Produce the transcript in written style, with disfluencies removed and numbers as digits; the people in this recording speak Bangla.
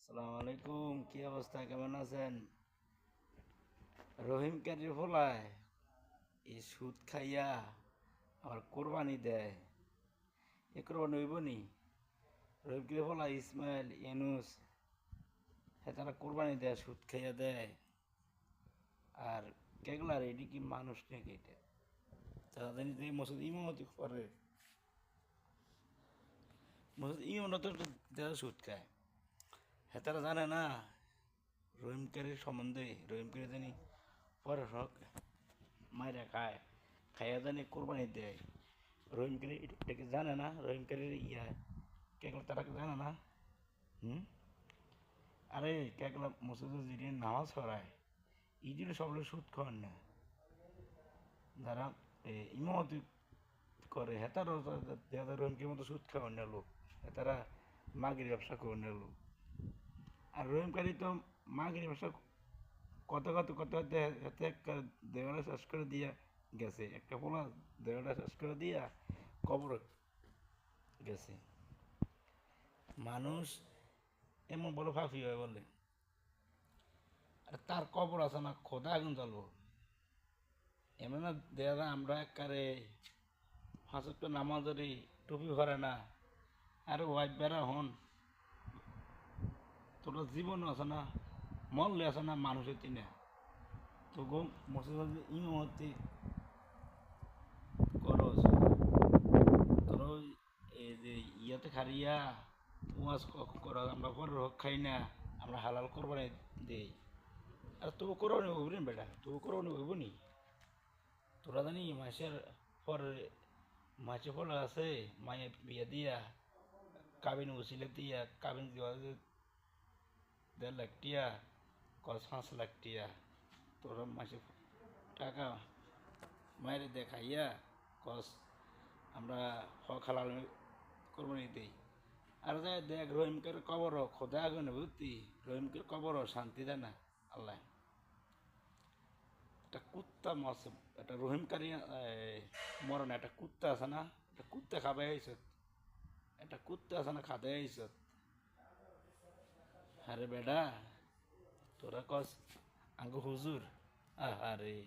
আসসালামু আলাইকুম, কি অবস্থা, কেমন আছেন? রহিম কারির ফলায় এই সুদ খাইয়া আবার কোরবানি দেয়। এ কোরবানি হইব নি? রহিম কারির ফলায় ইসমাইল ইউনুস তারা কোরবানি দেয়, সুদ খাইয়া দেয়। আর কেগুলার এটি কি মানুষ নাকি? এটা তারা জানি যে মসজিদ ইমামতি করে, মসজিদ ইমামত দেওয়া সুদ খায়। হ্যাঁ, তারা জানে না রহিম কারির সম্বন্ধে। রহিম কারি জানি পরে শখ মাইরা খায়, খাইয়া জানি কোরবানি দেয়। রহিমকারী এটাকে জানে না, রহিমকারীর কেগুলো তারা জানে না। আরে কেগুলো মসজিদে যেদিন নামাজ পড়ায় এই দিনে সবগুলো সুদ খাওয়ান না। যারা ইমামতি করে হেতারও দেখা রহিমকের মতো সুদ খাওয়ান না লোক, তারা মাগির ব্যবসা করেন না লোক। আর রহিমকারী তো মাগির ব্যবসা কত কত কত হাতে একটা দেওয়ালে শেষ করে দিয়া গেছে, একটা পোলা দেওয়ালে শেষ করে দিয়া কবর গেছে। মানুষ এমন বড় ফাঁফি হয় বলে, আর তার কবর আছে না, খোদা আগুন জ্বলবো। এমন না দেয়া যায় আমরা একবারে হাঁসটা নামাজেরই টুপি ভরে না। আরে ওয়াইফ বেড়া হন, তোরা জীবন আছে না, মরলে আছে না মানুষের চিনে। তো গো মসজিদ ইমামতি করস, তোর এই যে ইয়াতে খারিয়া ওয়াজ করা আমরা পরের হক খাই না, আমরা হালাল কোরবানি দেই। আর তবু কোরবানি হইব নি বেটা, তবু কোরবানি হইব নি? তোরা জানি মাসের পরে মাসে ফল আছে, মায়ে বিয়ে দিয়া কাবিন উচিলে দিয়া কাবিন দেওয়া 1.5 লাখ টিয়া, কস 5 লাখ টিয়া। তোরা মাসে টাকা মায়ের দেখাইয়া কস আমরা হক হালাল কোরবানি দিই। আর যাই দেখ রহিমকের কবর খোদা আগুনে বুঝতি, রহিমকের কবর শান্তি দেয় না আল্লাহ। একটা কুত্তা মাছ, একটা রহিমকারী মরণ, একটা কুত্তা আছে না, একটা কুত্তা খাবে আইসত, একটা কুত্তা আছে না খাতে আইসত। আরে বেডা, তোরা কস আঙ্গ হুজুর, আহারে।